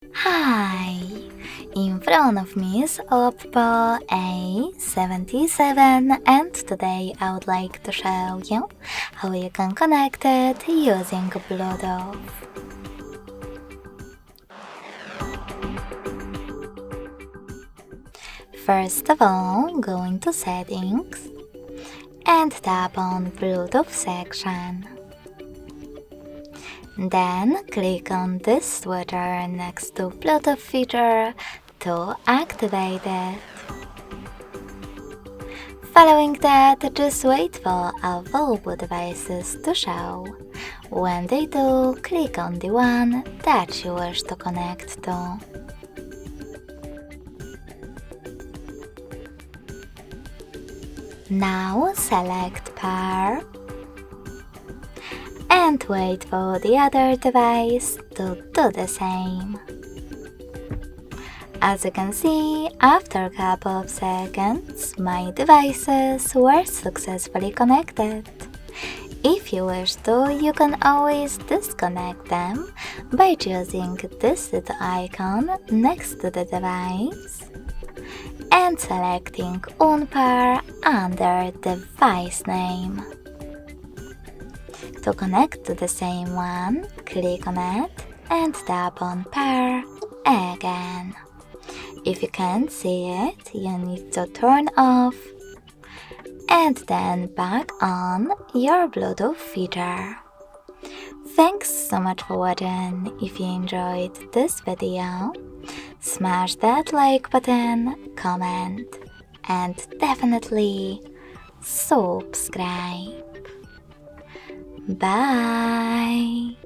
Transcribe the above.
Hi! In front of me is OPPO A77 and today I would like to show you how you can connect it using Bluetooth. First of all, go into Settings and tap on Bluetooth section. Then click on this switcher next to Bluetooth feature to activate it. Following that, just wait for available devices to show. When they do, click on the one that you wish to connect to. Now select Pair and wait for the other device to do the same. As you can see, after a couple of seconds, my devices were successfully connected. If you wish to, you can always disconnect them by choosing this little icon next to the device and selecting Unpair under device name. To connect to the same one, click on it and tap on Pair again. If you can't see it, you need to turn off and then back on your Bluetooth feature. Thanks so much for watching. If you enjoyed this video, smash that like button, comment, and definitely subscribe. Bye!